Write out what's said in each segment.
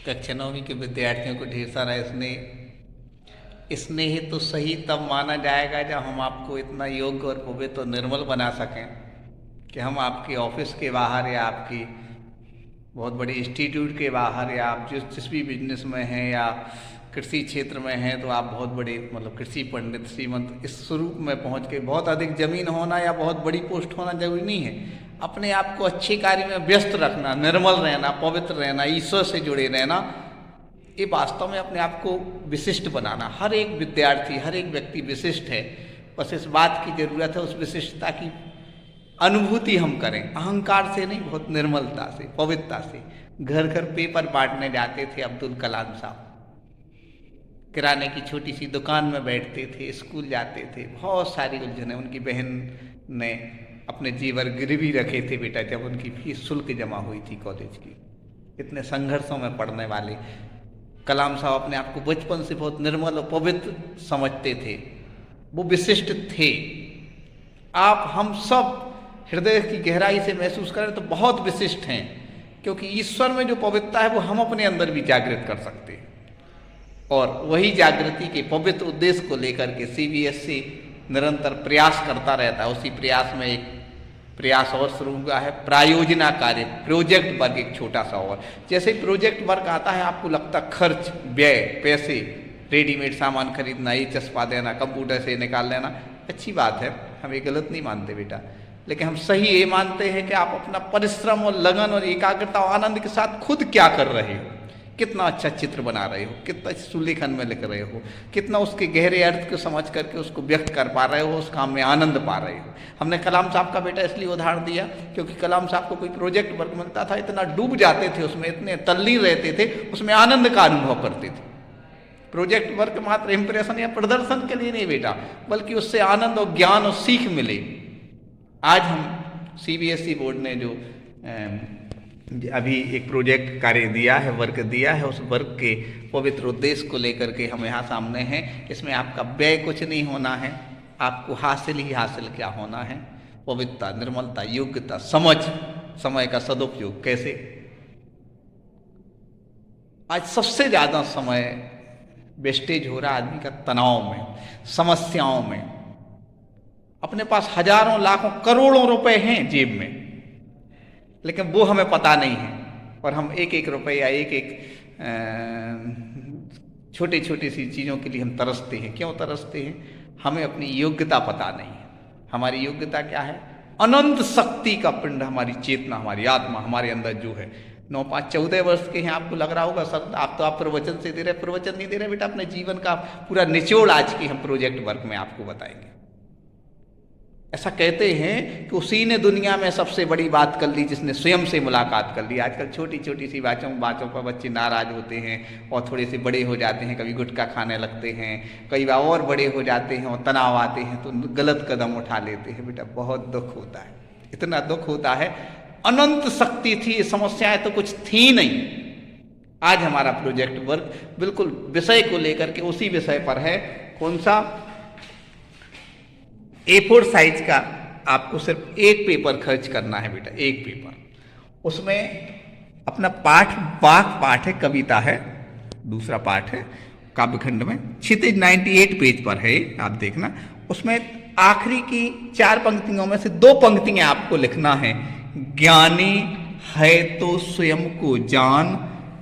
कक्षा 9वीं के विद्यार्थियों को ढेर सारा स्नेह। स्नेह तो सही तब माना जाएगा जब हम आपको इतना योग्य और पवित्र और निर्मल बना सकें कि हम आपके ऑफिस के बाहर या आपकी बहुत बड़ी इंस्टीट्यूट के बाहर या आप जिस भी बिजनेस में हैं या कृषि क्षेत्र में हैं तो आप बहुत बड़े मतलब कृषि पंडित श्रीमंत इस स्वरूप में पहुंच के बहुत अधिक जमीन होना या बहुत बड़ी पोस्ट होना जरूरी नहीं है। अपने आप को अच्छे कार्य में व्यस्त रखना, निर्मल रहना, पवित्र रहना, ईश्वर से जुड़े रहना, ये वास्तव में अपने आप को विशिष्ट बनाना। हर एक विद्यार्थी, हर एक व्यक्ति विशिष्ट है। बस इस बात की ज़रूरत है उस विशिष्टता की अनुभूति हम करें, अहंकार से नहीं, बहुत निर्मलता से, पवित्रता से। घर घर पेपर बांटने जाते थे अब्दुल कलाम साहब, किराने की छोटी सी दुकान में बैठते थे, स्कूल जाते थे, बहुत सारी उलझने। उनकी बहन ने अपने जीवर गिरवी रखे थे बेटा जब उनकी फीस शुल्क जमा हुई थी कॉलेज की। इतने संघर्षों में पढ़ने वाले कलाम साहब अपने आप को बचपन से बहुत निर्मल और पवित्र समझते थे, वो विशिष्ट थे। आप हम सब हृदय की गहराई से महसूस करें तो बहुत विशिष्ट हैं, क्योंकि ईश्वर में जो पवित्रता है वो हम अपने अंदर भी जागृत कर सकते हैं। और वही जागृति के पवित्र उद्देश्य को लेकर के सीबीएसई निरंतर प्रयास करता रहता है। उसी प्रयास में एक प्रयास और शुरू हुआ है, प्रायोजना कार्य, प्रोजेक्ट वर्क, एक छोटा सा और। जैसे प्रोजेक्ट वर्क आता है आपको लगता खर्च, व्यय, पैसे, रेडीमेड सामान खरीदना, ये चस्पा देना, कंप्यूटर से निकाल लेना, अच्छी बात है, हम ये गलत नहीं मानते बेटा। लेकिन हम सही ये मानते हैं कि आप अपना परिश्रम और लगन और एकाग्रता और आनंद के साथ खुद क्या कर रहे हो, कितना अच्छा चित्र बना रहे हो, कितना सुलेखन में लिख रहे हो, कितना उसके गहरे अर्थ को समझ करके उसको व्यक्त कर पा रहे हो, उस काम में आनंद पा रहे हो। हमने कलाम साहब का बेटा इसलिए उदाहरण दिया क्योंकि कलाम साहब को कोई प्रोजेक्ट वर्क मिलता था, इतना डूब जाते थे उसमें, इतने तल्लीन रहते थे, उसमें आनंद का अनुभव करते थे। प्रोजेक्ट वर्क मात्र इंप्रेशन या प्रदर्शन के लिए नहीं बेटा, बल्कि उससे आनंद और ज्ञान और सीख मिले। आज हम सीबीएसई बोर्ड ने जो अभी एक प्रोजेक्ट कार्य दिया है, वर्क दिया है, उस वर्क के पवित्र उद्देश्य को लेकर के हम यहाँ सामने हैं। इसमें आपका व्यय कुछ नहीं होना है, आपको हासिल ही हासिल क्या होना है, पवित्रता, निर्मलता, योग्यता, समझ, समय का सदुपयोग कैसे। आज सबसे ज़्यादा समय वेस्टेज हो रहा है आदमी का तनाव में, समस्याओं में। अपने पास हजारों लाखों करोड़ों रुपए हैं जेब में, लेकिन वो हमें पता नहीं है, और हम एक एक रुपये या एक एक छोटी छोटी सी चीज़ों के लिए हम तरसते हैं। क्यों तरसते हैं? हमें अपनी योग्यता पता नहीं है। हमारी योग्यता क्या है? अनंत शक्ति का पिंड, हमारी चेतना, हमारी आत्मा हमारे अंदर जो है। 9, 5, 14 वर्ष के हैं, आपको लग रहा होगा सर आप तो आप प्रवचन से दे रहे, प्रवचन नहीं दे रहे बेटा, अपने जीवन का पूरा निचोड़ आज की हम प्रोजेक्ट वर्क में आपको बताएंगे। ऐसा कहते हैं कि उसी ने दुनिया में सबसे बड़ी बात कर ली जिसने स्वयं से मुलाकात कर ली। आजकल छोटी छोटी सी बातों पर बच्चे नाराज होते हैं और थोड़े से बड़े हो जाते हैं, कभी गुटखा खाने लगते हैं, कई बार और बड़े हो जाते हैं और तनाव आते हैं तो गलत कदम उठा लेते हैं। बेटा बहुत दुख होता है, इतना दुख होता है। अनंत शक्ति थी, समस्याएं तो कुछ थी नहीं। आज हमारा प्रोजेक्ट वर्क बिल्कुल विषय को लेकर के उसी विषय पर है। कौन सा? A4 साइज का आपको सिर्फ एक पेपर खर्च करना है बेटा, एक पेपर। उसमें अपना पाठ, वाक पाठ है, कविता है, दूसरा पाठ है काव्यखंड में, क्षितिज 98 पेज पर है, आप देखना। उसमें आखिरी की 4 पंक्तियों में से 2 पंक्तियां आपको लिखना है। ज्ञानी है तो स्वयं को जान,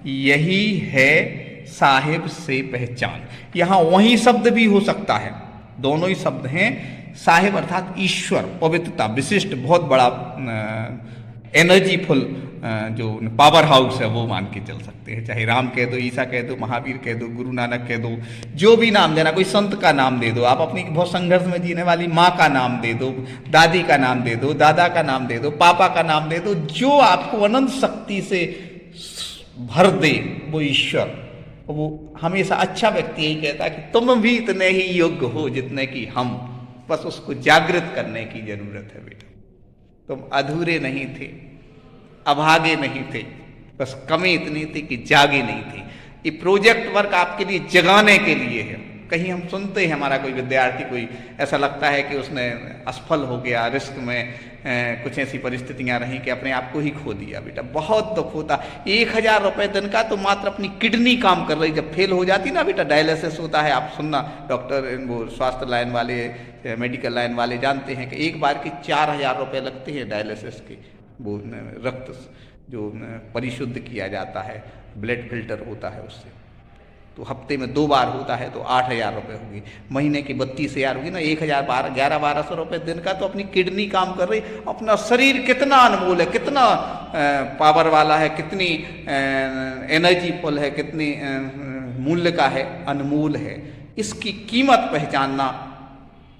यही है साहिब से पहचान। यहां वही शब्द भी हो सकता है, दोनों ही शब्द हैं। साहिब अर्थात ईश्वर, पवित्रता, विशिष्ट, बहुत बड़ा एनर्जीफुल जो पावर हाउस है वो मान के चल सकते हैं। चाहे राम कह दो, ईसा कह दो, महावीर कह दो, गुरु नानक कह दो, जो भी नाम देना, कोई संत का नाम दे दो, आप अपनी बहुत संघर्ष में जीने वाली माँ का नाम दे दो, दादी का नाम दे दो, दादा का नाम दे दो, पापा का नाम दे दो, जो आपको अनंत शक्ति से भर दे वो ईश्वर। वो हमेशा अच्छा व्यक्ति यही कहता है कि तुम भी इतने ही योग्य हो जितने कि हम, बस उसको जागृत करने की जरूरत है बेटा। तुम अधूरे नहीं थे, अभागे नहीं थे, बस कमी इतनी थी कि जागे नहीं थी। ये प्रोजेक्ट वर्क आपके लिए जगाने के लिए है। कहीं हम सुनते हैं हमारा कोई विद्यार्थी, कोई ऐसा लगता है कि उसने असफल हो गया, रिस्क में कुछ ऐसी परिस्थितियां रहीं कि अपने आप को ही खो दिया बेटा, बहुत दुख होता। 1,000 रुपये दिन का तो मात्र अपनी किडनी काम कर रही, जब फेल हो जाती ना बेटा, डायलिसिस होता है, आप सुनना, डॉक्टर वो स्वास्थ्य लाइन वाले, मेडिकल लाइन वाले जानते हैं कि एक बार के 4,000 रुपये लगते हैं डायलिसिस के, वो रक्त जो परिशुद्ध किया जाता है, ब्लड फिल्टर होता है उससे, तो हफ्ते में 2 बार होता है तो 8,000 रुपये होगी, महीने की 32,000 होगी ना, 1,011-1,200 रुपये दिन का तो अपनी किडनी काम कर रही। अपना शरीर कितना अनमोल है, कितना पावर वाला है, कितनी एनर्जीफुल है, कितनी मूल्य का है, अनमोल है। इसकी कीमत पहचानना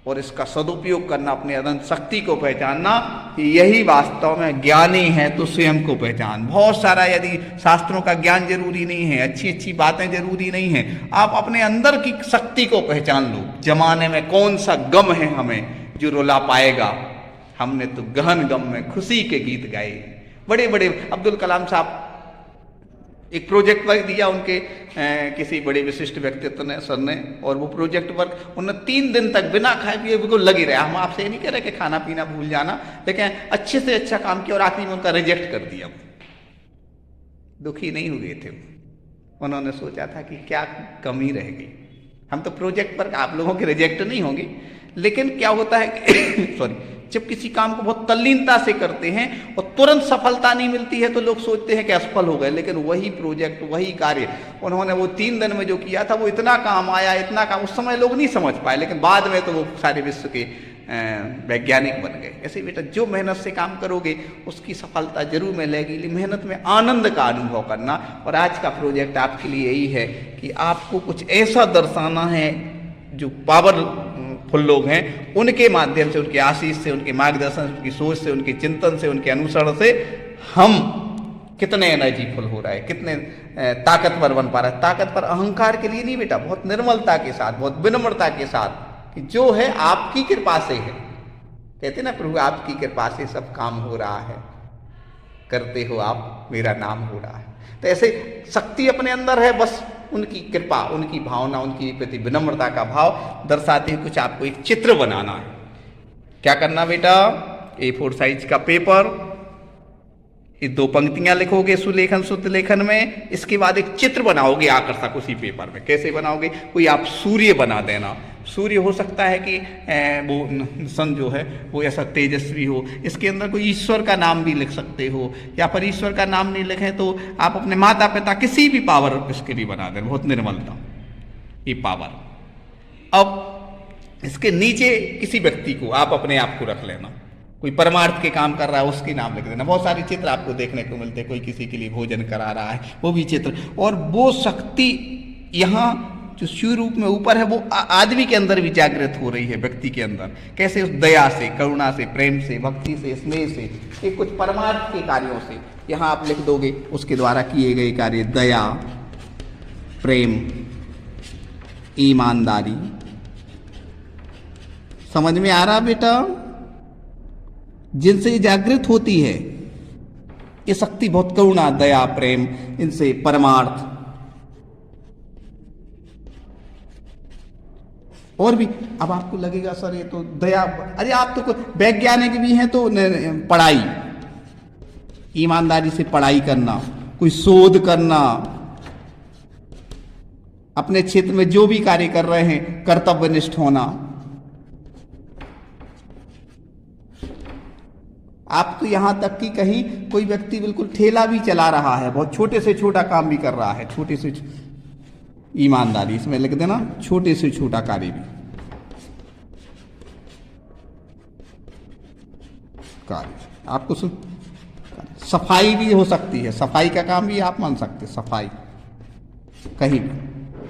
और इसका सदुपयोग करना, अपने अनंत शक्ति को पहचानना, यही वास्तव में ज्ञानी है तो स्वयं को पहचान। बहुत सारा यदि शास्त्रों का ज्ञान जरूरी नहीं है, अच्छी अच्छी बातें जरूरी नहीं है, आप अपने अंदर की शक्ति को पहचान लो। जमाने में कौन सा गम है हमें जो रुला पाएगा, हमने तो गहन गम में खुशी के गीत गाए। बड़े बड़े अब्दुल कलाम साहब एक प्रोजेक्ट वर्क दिया उनके किसी बड़े विशिष्ट व्यक्तित्व ने, सर ने, और वो प्रोजेक्ट वर्क उन्होंने 3 दिन तक बिना खाए पिए बिल्कुल लगी रहा। हम आपसे ये नहीं कह रहे कि खाना पीना भूल जाना, लेकिन अच्छे से अच्छा काम किया और आखिरी में उनका रिजेक्ट कर दिया। दुखी नहीं हुए थे, उन्होंने सोचा था कि क्या कमी रह गई। हम तो प्रोजेक्ट वर्क आप लोगों के रिजेक्ट नहीं होंगे, लेकिन क्या होता है कि सॉरी, जब किसी काम को बहुत तल्लीनता से करते हैं और तुरंत सफलता नहीं मिलती है तो लोग सोचते हैं कि असफल हो गए, लेकिन वही प्रोजेक्ट, वही कार्य उन्होंने वो 3 दिन में जो किया था, वो इतना काम आया, इतना काम, उस समय लोग नहीं समझ पाए, लेकिन बाद में तो वो सारे विश्व के वैज्ञानिक बन गए। ऐसे बेटा, जो मेहनत से काम करोगे उसकी सफलता जरूर मिलेगी, लेकिन मेहनत में आनंद का अनुभव करना। और आज का प्रोजेक्ट आपके लिए यही है कि आपको कुछ ऐसा दर्शाना है जो पावरफुल लोग हैं, उनके माध्यम से, उनके आशीष से, उनके मार्गदर्शन से, उनकी सोच से, उनके चिंतन से, उनके अनुसरण से हम कितने एनर्जीफुल हो रहा है, कितने ताकतवर बन पा रहा है। ताकतवर अहंकार के लिए नहीं बेटा, बहुत निर्मलता के साथ, बहुत विनम्रता के साथ, कि जो है आपकी कृपा से है। कहते ना, प्रभु आपकी कृपा से सब काम हो रहा है, करते हो आप, मेरा नाम हो रहा है। तो ऐसे शक्ति अपने अंदर है, बस उनकी कृपा, उनकी भावना, उनकी प्रति विनम्रता का भाव दर्शाते हुए कुछ आपको एक चित्र बनाना है। क्या करना बेटा, A4 साइज का पेपर, ये 2 पंक्तियां लिखोगे सुलेखन शुद्ध लेखन में, इसके बाद एक चित्र बनाओगे आकर्षक उसी पेपर में। कैसे बनाओगे, कोई आप सूर्य बना देना। सूर्य हो सकता है कि वो सन जो है वो ऐसा तेजस्वी हो, इसके अंदर कोई ईश्वर का नाम भी लिख सकते हो, या पर ईश्वर का नाम नहीं लिखें तो आप अपने माता पिता किसी भी पावर इसके लिए बना दें, बहुत निर्मलता, ये पावर। अब इसके नीचे किसी व्यक्ति को आप अपने आप को रख लेना, कोई परमार्थ के काम कर रहा है उसके नाम लिख देना। बहुत सारे चित्र आपको देखने को मिलते हैं, कोई किसी के लिए भोजन करा रहा है, वो भी चित्र। और वो शक्ति यहाँ जो शिव रूप में ऊपर है, वो आदमी के अंदर भी जागृत हो रही है, व्यक्ति के अंदर। कैसे, उस दया से, करुणा से, प्रेम से, भक्ति से, स्नेह से, ये कुछ परमार्थ के कार्यों से यहाँ आप लिख दोगे, उसके द्वारा किए गए कार्य, दया, प्रेम, ईमानदारी। समझ में आ रहा बेटा, जिनसे जागृत होती है ये शक्ति, बहुत करुणा, दया, प्रेम, इनसे परमार्थ। और भी अब आपको लगेगा सर ये तो दया, अरे आप तो वैज्ञानिक भी हैं तो पढ़ाई, ईमानदारी से पढ़ाई करना, कोई शोध करना, अपने क्षेत्र में जो भी कार्य कर रहे हैं कर्तव्यनिष्ठ होना। आप तो यहां तक कि कहीं कोई व्यक्ति बिल्कुल ठेला भी चला रहा है, बहुत छोटे से छोटा काम भी कर रहा है, छोटे से ईमानदारी, इसमें लिख देना, छोटे से छोटा कार्य भी, कार्य आपको सफाई भी हो सकती है, सफाई का काम भी आप मान सकते, सफाई कहीं भी,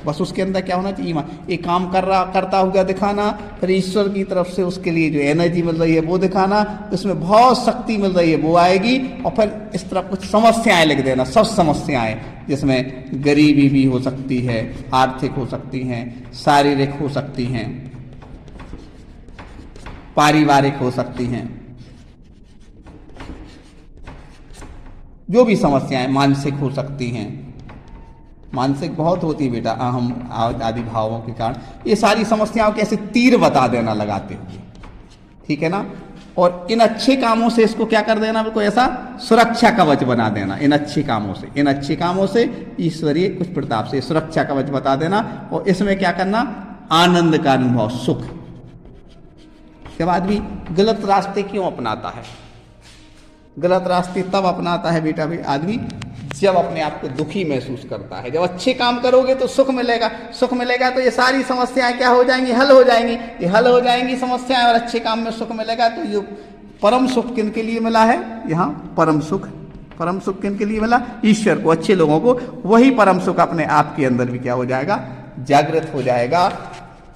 बस उसके अंदर क्या होना चाहिए, ईमान। एक काम करता हुआ दिखाना, फिर ईश्वर की तरफ से उसके लिए जो एनर्जी मिल रही है वो दिखाना, उसमें बहुत शक्ति मिल रही है वो आएगी। और फिर इस तरफ कुछ समस्याएं लिख देना, सब समस्याएं, जिसमें गरीबी भी हो सकती है, आर्थिक हो सकती हैं, शारीरिक हो सकती हैं, पारिवारिक हो सकती हैं, जो भी समस्याएं, मानसिक हो सकती हैं। मानसिक बहुत होती है बेटा, अहम आदि भावों के कारण। ये सारी समस्याओं के ऐसे तीर बता देना लगाते हुए, ठीक है ना। और इन अच्छे कामों से इसको क्या कर देना, बिल्कुल ऐसा सुरक्षा कवच बना देना। इन अच्छे कामों से ईश्वरीय कुछ प्रताप से सुरक्षा कवच बता देना। और इसमें क्या करना, आनंद का अनुभव, सुख। जब आदमी गलत रास्ते क्यों अपनाता है, गलत रास्ते तब अपनाता है बेटा भाई आदमी जब अपने आप को दुखी महसूस करता है। जब अच्छे काम करोगे तो सुख मिलेगा, सुख मिलेगा तो ये सारी समस्याएं क्या हो जाएंगी, हल हो जाएंगी। ये हल हो जाएंगी समस्याएं और अच्छे काम में सुख मिलेगा। तो ये परम सुख किन के लिए मिला है, यहाँ परम सुख किन के लिए मिला, ईश्वर को, अच्छे लोगों को। वही परम सुख अपने आप के अंदर भी क्या हो जाएगा, जागृत हो जाएगा।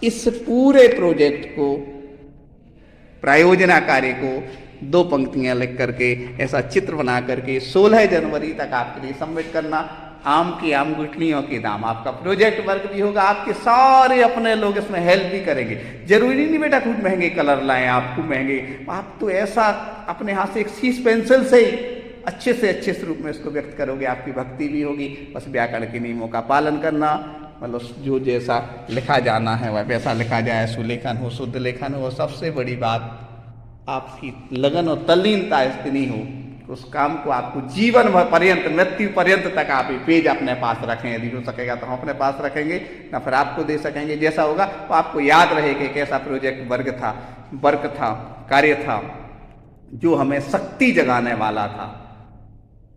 इस पूरे प्रोजेक्ट को, प्रायोजना कार्य को 2 पंक्तियां लिख करके, ऐसा चित्र बना करके 16 जनवरी तक आपके लिए सबमिट करना। आम की आम गुठलियों के दाम, आपका प्रोजेक्ट वर्क भी होगा, आपके सारे अपने लोग इसमें हेल्प भी करेंगे। जरूरी नहीं बेटा खूब महंगे कलर लाएं, आप खूब महंगे, आप तो ऐसा अपने हाथ से एक सीस पेंसिल से ही अच्छे से अच्छे स्वरूप में इसको व्यक्त करोगे। आपकी भक्ति भी होगी। बस व्याकरण के नियमों का पालन करना, मतलब जो जैसा लिखा जाना है वह वैसा लिखा जाए, सुलेखन हो, शुद्ध लेखन हो। सबसे बड़ी बात आपकी लगन और तल्लीनता इतनी हो, उस काम को आपको जीवन भर पर्यंत, मृत्यु पर्यंत तक आप ये पेज अपने पास रखें। यदि हो सकेगा तो हम अपने पास रखेंगे, ना फिर आपको दे सकेंगे। जैसा होगा तो आपको याद रहे कि कैसा प्रोजेक्ट वर्क था, कार्य था, जो हमें शक्ति जगाने वाला था।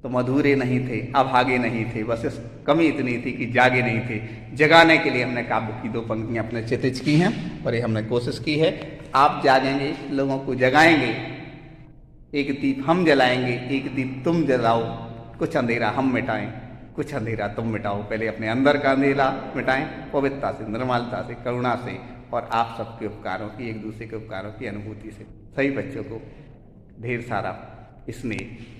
तो मधुरे नहीं थे, अभागे नहीं थे, बस इस कमी इतनी थी कि जागे नहीं थे। जगाने के लिए हमने काव्य की 2 पंक्तियां अपने चित्रित की हैं और ये हमने कोशिश की है। आप जागेंगे, लोगों को जगाएंगे, एक दीप हम जलाएंगे, एक दीप तुम जलाओ, कुछ अंधेरा हम मिटाएं, कुछ अंधेरा तुम मिटाओ। पहले अपने अंदर का अंधेरा मिटाएं, पवित्रता से, निर्मलता से, करुणा से, और आप सबके उपकारों की, एक दूसरे के उपकारों की अनुभूति से। सभी बच्चों को ढेर सारा स्नेह।